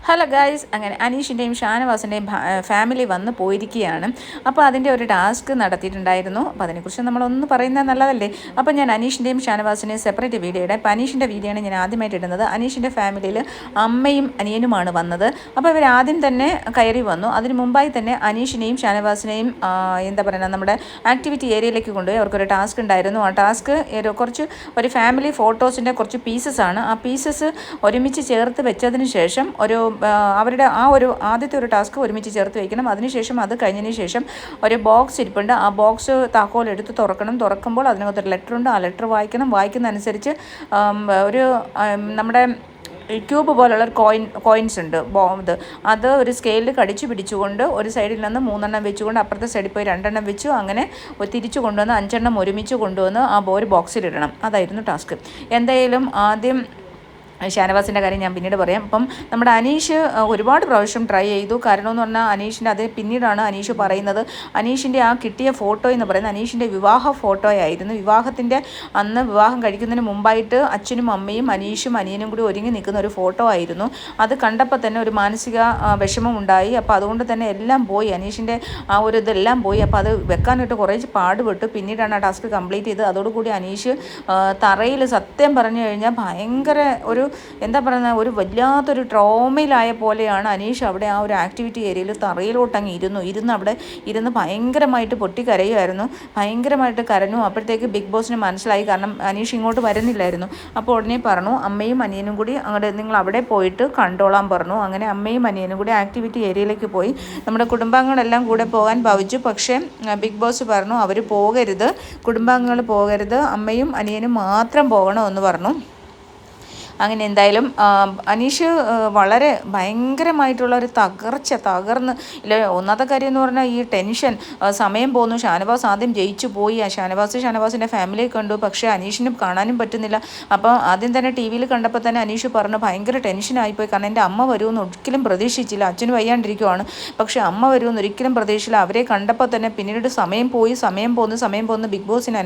Hello guys, അങ്ങനെ അനീഷിൻ്റെയും ഷാനവാസിൻ്റെയും family വന്ന് പോയിരിക്കുകയാണ്. അപ്പോൾ അതിൻ്റെ ഒരു ടാസ്ക് നടത്തിയിട്ടുണ്ടായിരുന്നു. അപ്പോൾ അതിനെക്കുറിച്ച് നമ്മളൊന്ന് പറയുന്നത് നല്ലതല്ലേ. അപ്പോൾ ഞാൻ അനീഷിൻ്റെയും ഷാനവാസിൻ്റെയും സെപ്പറേറ്റ് വീഡിയോ ഇടാം. അപ്പോൾ അനീഷിൻ്റെ വീഡിയോ ആണ് ഞാൻ ആദ്യമായിട്ട് ഇടുന്നത്. അനീഷിൻ്റെ ഫാമിലിയിൽ അമ്മയും അനിയനുമാണ് വന്നത്. അപ്പോൾ ഇവർ ആദ്യം തന്നെ കയറി വന്നു. അതിന് മുമ്പായി തന്നെ അനീഷിനെയും ഷാനവാസിനെയും എന്താ പറയുക, നമ്മുടെ ആക്ടിവിറ്റി ഏരിയയിലേക്ക് കൊണ്ടുപോയി അവർക്കൊരു ടാസ്ക് ഉണ്ടായിരുന്നു. ആ ടാസ്ക് ഒരു ഫാമിലി ഫോട്ടോസിൻ്റെ കുറച്ച് പീസസ് ആണ്. ആ പീസസ് ഒരുമിച്ച് ചേർത്ത് വെച്ചതിന് ശേഷം അവരുടെ ആദ്യത്തെ ഒരു ടാസ്ക് ഒരുമിച്ച് ചേർത്ത് വയ്ക്കണം. അതിനുശേഷം അത് കഴിഞ്ഞതിന് ശേഷം ഒരു ബോക്സ് ഇരിപ്പുണ്ട്. ആ ബോക്സ് താക്കോൽ എടുത്ത് തുറക്കുമ്പോൾ അതിനകത്തൊരു ലെറ്റർ ഉണ്ട്. ആ ലെറ്റർ വായിക്കുന്നതനുസരിച്ച് നമ്മുടെ ക്യൂബ് പോലുള്ള കോയിൻസ് ഉണ്ട്. അത് ഒരു സ്കെയിലിൽ കടിച്ചു പിടിച്ചുകൊണ്ട് ഒരു സൈഡിൽ നിന്ന് 3 വെച്ചുകൊണ്ട് അപ്പുറത്തെ സൈഡിൽ പോയി 2 വെച്ചു, അങ്ങനെ തിരിച്ചു കൊണ്ടുവന്ന് 5 ഒരുമിച്ച് കൊണ്ടുവന്ന് ഒരു ബോക്സിലിടണം. അതായിരുന്നു ടാസ്ക്. എന്തായാലും ആദ്യം ഷാനവാസിൻ്റെ കാര്യം ഞാൻ പിന്നീട് പറയാം. അപ്പം നമ്മുടെ അനീഷ് ഒരുപാട് പ്രാവശ്യം ട്രൈ ചെയ്തു. കാരണം എന്ന് പറഞ്ഞാൽ അനീഷിൻ്റെ അത് പിന്നീടാണ് അനീഷ് പറയുന്നത്. അനീഷിൻ്റെ ആ കിട്ടിയ ഫോട്ടോ എന്ന് പറയുന്നത് അനീഷിൻ്റെ വിവാഹ ഫോട്ടോയായിരുന്നു. വിവാഹം കഴിക്കുന്നതിന് മുമ്പായിട്ട് അച്ഛനും അമ്മയും അനീഷും അനിയനും കൂടി ഒരുങ്ങി നിൽക്കുന്ന ഒരു ഫോട്ടോ ആയിരുന്നു. അത് കണ്ടപ്പോൾ തന്നെ ഒരു മാനസിക വിഷമം ഉണ്ടായി. അപ്പോൾ അതുകൊണ്ട് തന്നെ എല്ലാം പോയി, അനീഷിൻ്റെ ആ ഒരു ഇതെല്ലാം പോയി. അപ്പോൾ അത് വെക്കാനായിട്ട് കുറേ പാടുപെട്ടു. പിന്നീടാണ് ആ ടാസ്ക് കംപ്ലീറ്റ് ചെയ്തത്. അതോടുകൂടി അനീഷ് തറയിൽ സത്യം പറഞ്ഞു കഴിഞ്ഞാൽ ഭയങ്കര എന്താ പറയുന്നത്, ഒരു വല്ലാത്തൊരു ട്രോമയിലായ പോലെയാണ് അനീഷ് അവിടെ ആ ഒരു ആക്ടിവിറ്റി ഏരിയയിൽ തറയിലോട്ടങ്ങ് അവിടെ ഇരുന്ന് ഭയങ്കരമായിട്ട് പൊട്ടിക്കരയുമായിരുന്നു. ഭയങ്കരമായിട്ട് കരഞ്ഞു. അപ്പോഴത്തേക്ക് ബിഗ് ബോസിന് മനസ്സിലായി. കാരണം അനീഷ് ഇങ്ങോട്ട് വരുന്നില്ലായിരുന്നു. അപ്പോൾ ഉടനെ പറഞ്ഞു അമ്മയും അനിയനും കൂടി നിങ്ങൾ അവിടെ പോയിട്ട് കണ്ടോളാൻ പറഞ്ഞു. അങ്ങനെ അമ്മയും അനിയനും കൂടി ആക്ടിവിറ്റി ഏരിയയിലേക്ക് പോയി. നമ്മുടെ കുടുംബാംഗങ്ങളെല്ലാം കൂടെ പോകാൻ ഭാവിച്ചു. പക്ഷേ ബിഗ് ബോസ് പറഞ്ഞു അവർ പോകരുത്, കുടുംബാംഗങ്ങൾ പോകരുത്, അമ്മയും അനിയനും മാത്രം പോകണമെന്ന് പറഞ്ഞു. അങ്ങനെ എന്തായാലും അനീഷ് വളരെ ഭയങ്കരമായിട്ടുള്ള ഒരു തകർന്ന് ഒന്നാമത്തെ കാര്യം എന്ന് പറഞ്ഞാൽ ഈ ടെൻഷൻ, സമയം പോന്നു. ഷാനവാസ് ആദ്യം ജയിച്ചു പോയി. ഷാനവാസിൻ്റെ ഫാമിലിയെ കണ്ടു. പക്ഷേ അനീഷിനും കാണാനും പറ്റുന്നില്ല. അപ്പോൾ ആദ്യം തന്നെ ടി വിയിൽ കണ്ടപ്പോൾ തന്നെ അനീഷ് പറഞ്ഞു ഭയങ്കര ടെൻഷനായിപ്പോയി. കാരണം എൻ്റെ അമ്മ വരുമെന്ന് ഒരിക്കലും പ്രതീക്ഷിച്ചില്ല. അച്ഛന് വയ്യാണ്ടിരിക്കുവാണ്, പക്ഷേ അമ്മ വരുമെന്ന് ഒരിക്കലും പ്രതീക്ഷിച്ചില്ല. അവരെ കണ്ടപ്പോൾ തന്നെ പിന്നീട് സമയം പോന്ന് ബിഗ് ബോസിന്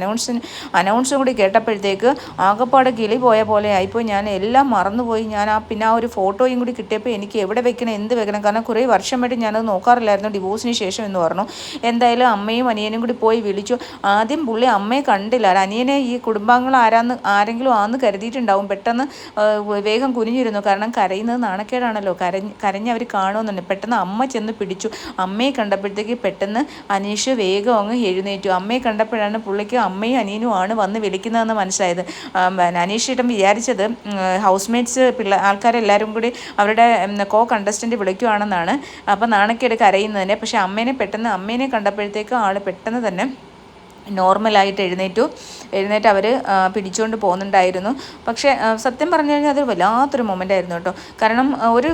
അനൗൺസും കൂടി കേട്ടപ്പോഴത്തേക്ക് ആകപ്പാടെ കിളി പോയ പോലെ ആയിപ്പോയി. ഞാൻ എല്ലാം മറന്നുപോയി. ഞാൻ ആ ഒരു ഫോട്ടോയും കൂടി കിട്ടിയപ്പോൾ എനിക്ക് എവിടെ വെക്കണം, എന്ത് വെക്കണം, കാരണം കുറേ വർഷമായിട്ട് ഞാനത് നോക്കാറില്ലായിരുന്നു ഡിവോഴ്സിന് ശേഷം എന്ന് പറഞ്ഞു. എന്തായാലും അമ്മയും അനിയനും കൂടി പോയി വിളിച്ചു. ആദ്യം പുള്ളി അമ്മയെ കണ്ടില്ല. അനിയനെ ഈ കുടുംബാംഗങ്ങൾ ആരെങ്കിലും ആന്ന് കരുതിയിട്ടുണ്ടാവും. പെട്ടെന്ന് വേഗം കുനിഞ്ഞിരുന്നു. കാരണം കരയുന്നത് നാണക്കേടാണല്ലോ. കരഞ്ഞ് അവർ കാണുമെന്നുണ്ട്. പെട്ടെന്ന് അമ്മ ചെന്ന് പിടിച്ചു. അമ്മയെ കണ്ടപ്പോഴത്തേക്ക് പെട്ടെന്ന് അനീഷ് വേഗം അങ്ങ് എഴുന്നേറ്റു. അമ്മയെ കണ്ടപ്പോഴാണ് പുള്ളിക്ക് അമ്മയും അനിയനും ആണ് വന്ന് വിളിക്കുന്നതെന്ന് മനസ്സിലായത്. അനീഷ് ഏട്ടൻ വിചാരിച്ചത് ഹൗസ് മേറ്റ്സ് ആൾക്കാരെല്ലാവരും കൂടി അവരുടെ കണ്ടസ്റ്റൻ്റ് വിളിക്കുവാണെന്നാണ്. അപ്പോൾ നാണക്കേട് കരയുന്നതിനെ. പക്ഷേ അമ്മേനെ കണ്ടപ്പോഴത്തേക്ക് ആൾ പെട്ടെന്ന് തന്നെ നോർമലായിട്ട് എഴുന്നേറ്റ് അവർ പിടിച്ചുകൊണ്ട് പോകുന്നുണ്ടായിരുന്നു. പക്ഷേ സത്യം പറഞ്ഞു കഴിഞ്ഞാൽ അത് വല്ലാത്തൊരു മൊമെൻ്റ് ആയിരുന്നു കേട്ടോ. കാരണം ഒരു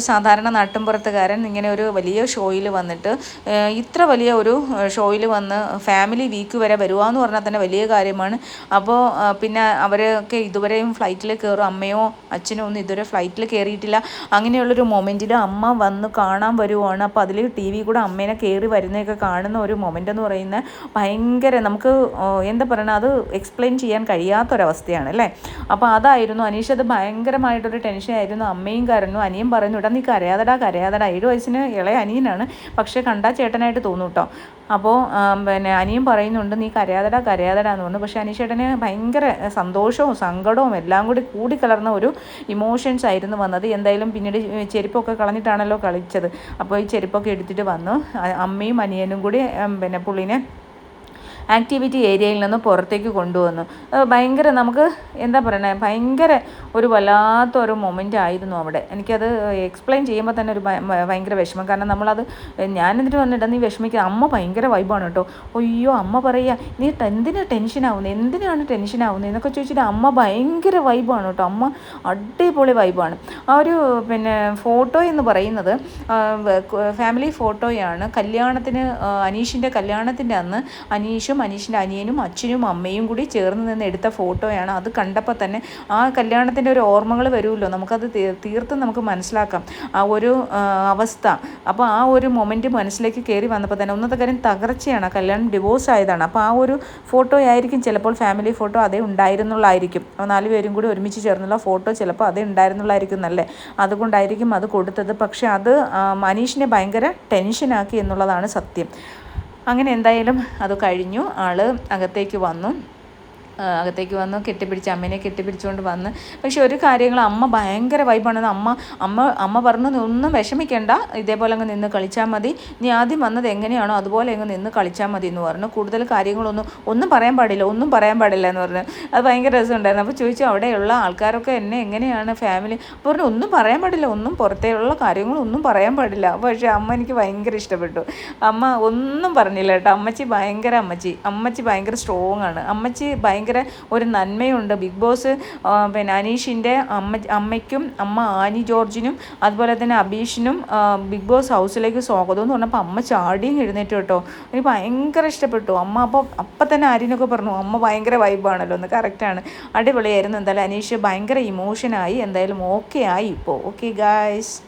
സാധാരണ നാട്ടിൻപുറത്തുകാരൻ ഇങ്ങനെ ഒരു വലിയ ഷോയിൽ വന്നിട്ട് ഇത്ര വലിയ ഒരു ഷോയിൽ വന്ന് ഫാമിലി വീക്ക് വരെ വരുവാന്ന് പറഞ്ഞാൽ തന്നെ വലിയ കാര്യമാണ്. അപ്പോൾ പിന്നെ അവരൊക്കെ ഇതുവരെയും ഫ്ലൈറ്റിൽ കയറും, അമ്മയോ അച്ഛനോ ഒന്നും ഇതുവരെ ഫ്ലൈറ്റിൽ കയറിയിട്ടില്ല. അങ്ങനെയുള്ളൊരു മൊമെൻറ്റിൽ അമ്മ വന്ന് കാണാൻ വരുവാണ്. അപ്പോൾ അതിൽ ടി വി കൂടെ അമ്മേനെ കയറി വരുന്നതൊക്കെ കാണുന്ന ഒരു മൊമെൻ്റ് എന്ന് പറയുന്നത് ഭയങ്കര, നമുക്ക് എന്താ പറയുക, അത് എക്സ്പ്ലെയിൻ ചെയ്യാൻ കഴിയാത്തൊരവസ്ഥയാണ് അല്ലേ. അപ്പോൾ അതായിരുന്നു അനീഷ്. അത് ഭയങ്കരമായിട്ടൊരു ടെൻഷനായിരുന്നു. അമ്മയും കരഞ്ഞു, അനിയൻ പറഞ്ഞു ഇടാ നീ കരയാതടാ. 7 വയസ്സിന് ഇളയ അനിയനാണ്, പക്ഷേ കണ്ടാ ചേട്ടനായിട്ട് തോന്നും കേട്ടോ. അപ്പോൾ അനിയൻ പറയുന്നുണ്ട് നീ കരയാതടാ എന്ന് പറഞ്ഞു. പക്ഷേ അനീഷേട്ടന് ഭയങ്കര സന്തോഷവും സങ്കടവും എല്ലാം കൂടി കലർന്ന ഒരു ഇമോഷൻസ് ആയിരുന്നു വന്നത്. എന്തായാലും പിന്നീട് ചെരുപ്പൊക്കെ കളഞ്ഞിട്ടാണല്ലോ കളിച്ചത്. അപ്പോൾ ഈ ചെരുപ്പൊക്കെ എടുത്തിട്ട് വന്നു. അമ്മയും അനിയനും കൂടി പുള്ളിനെ ആക്ടിവിറ്റി ഏരിയയിൽ നിന്ന് പുറത്തേക്ക് കൊണ്ടുവന്നു. ഭയങ്കര, നമുക്ക് എന്താ പറയണേ, ഭയങ്കര ഒരു വല്ലാത്തൊരു മൊമെൻ്റ് ആയിരുന്നു അവിടെ. എനിക്കത് എക്സ്പ്ലെയിൻ ചെയ്യുമ്പോൾ തന്നെ ഒരു ഭയങ്കര വിഷമം. കാരണം ഞാൻ എന്നിട്ട് വന്നിട്ട് നീ വിഷമിക്കുക, അമ്മ ഭയങ്കര വൈബാണ് കേട്ടോ. അയ്യോ അമ്മ പറയുക നീ എന്തിനാണ് ടെൻഷനാവുന്നത് എന്നൊക്കെ ചോദിച്ചിട്ട് അമ്മ ഭയങ്കര വൈബാണ് കേട്ടോ. അമ്മ അടിപൊളി വൈബാണ്. ആ ഒരു ഫോട്ടോ എന്ന് പറയുന്നത് ഫാമിലി ഫോട്ടോയാണ്. അനീഷിൻ്റെ കല്യാണത്തിൻ്റെ അന്ന് അനീഷും അനീഷിൻ്റെ അനിയനും അച്ഛനും അമ്മയും കൂടി ചേർന്ന് നിന്ന് എടുത്ത ഫോട്ടോയാണ്. അത് കണ്ടപ്പോൾ തന്നെ ആ കല്യാണത്തിൻ്റെ ഒരു ഓർമ്മകൾ വരുമല്ലോ, നമുക്കത് തീർത്തും നമുക്ക് മനസ്സിലാക്കാം ആ ഒരു അവസ്ഥ. അപ്പോൾ ആ ഒരു മൊമെൻറ്റ് മനസ്സിലേക്ക് കയറി വന്നപ്പോൾ തന്നെ ഒന്നത്തെ കാര്യം തകർച്ചയാണ്, കല്യാണം ഡിവോഴ്സ് ആയതാണ്. അപ്പോൾ ആ ഒരു ഫോട്ടോ ആയിരിക്കും ചിലപ്പോൾ ഫാമിലി ഫോട്ടോ അതേ ഉണ്ടായിരുന്നുള്ളായിരിക്കും. 4 പേരും കൂടി ഒരുമിച്ച് ചേർന്നുള്ള ഫോട്ടോ ചിലപ്പോൾ അതേ ഉണ്ടായിരുന്നുള്ളായിരിക്കും എന്നല്ലേ, അതുകൊണ്ടായിരിക്കും അത് കൊടുത്തത്. പക്ഷെ അത് മനീഷിനെ ഭയങ്കര ടെൻഷനാക്കി എന്നുള്ളതാണ് സത്യം. അങ്ങനെ എന്തായാലും അത് കഴിഞ്ഞു. ആൾ അകത്തേക്ക് വന്നു കെട്ടിപ്പിടിച്ച് അമ്മേനെ കെട്ടിപ്പിടിച്ചുകൊണ്ട് വന്ന്. പക്ഷെ ഒരു കാര്യങ്ങൾ അമ്മ ഭയങ്കര വൈബാണെന്ന് അമ്മ പറഞ്ഞു, ഒന്നും വിഷമിക്കേണ്ട, ഇതേപോലെ അങ്ങ് നിന്ന് കളിച്ചാൽ മതി, നീ ആദ്യം വന്നത് എങ്ങനെയാണോ അതുപോലെ അങ്ങ് നിന്ന് കളിച്ചാൽ മതി എന്ന് പറഞ്ഞു. കൂടുതൽ ഒന്നും പറയാൻ പാടില്ല എന്ന് പറഞ്ഞു. അത് ഭയങ്കര രസമുണ്ടായിരുന്നു. അപ്പോൾ ചോദിച്ചു അവിടെയുള്ള ആൾക്കാരൊക്കെ എന്നെ എങ്ങനെയാണ് ഫാമിലി, പറഞ്ഞു ഒന്നും പറയാൻ പാടില്ല, ഒന്നും പുറത്തേയുള്ള കാര്യങ്ങളൊന്നും പറയാൻ പാടില്ല. പക്ഷേ അമ്മ എനിക്ക് ഭയങ്കര ഇഷ്ടപ്പെട്ടു. അമ്മ ഒന്നും പറഞ്ഞില്ല കേട്ടോ. അമ്മച്ചി ഭയങ്കര സ്ട്രോങ് ആണ്. അമ്മച്ചി ഭയങ്കര ഒരു നന്മയുണ്ട്. ബിഗ് ബോസ് പിന്നെ അനീഷിൻ്റെ അമ്മയ്ക്കും അമ്മ ആനി ജോർജിനും അതുപോലെ തന്നെ അബീഷിനും ബിഗ് ബോസ് ഹൗസിലേക്ക് സ്വാഗതം എന്ന് പറഞ്ഞപ്പോൾ അമ്മ ചാടിയും എഴുന്നേറ്റ് കേട്ടോ. എനിക്ക് ഭയങ്കര ഇഷ്ടപ്പെട്ടു. അമ്മ അപ്പം തന്നെ ആര്യനൊക്കെ പറഞ്ഞു അമ്മ ഭയങ്കര വൈബാണല്ലോ എന്ന്. കറക്റ്റാണ്, അടിപൊളിയായിരുന്നു. എന്തായാലും അനീഷ് ഭയങ്കര ഇമോഷനായി, എന്തായാലും ഓക്കെ ആയി ഇപ്പോൾ. Okay guys.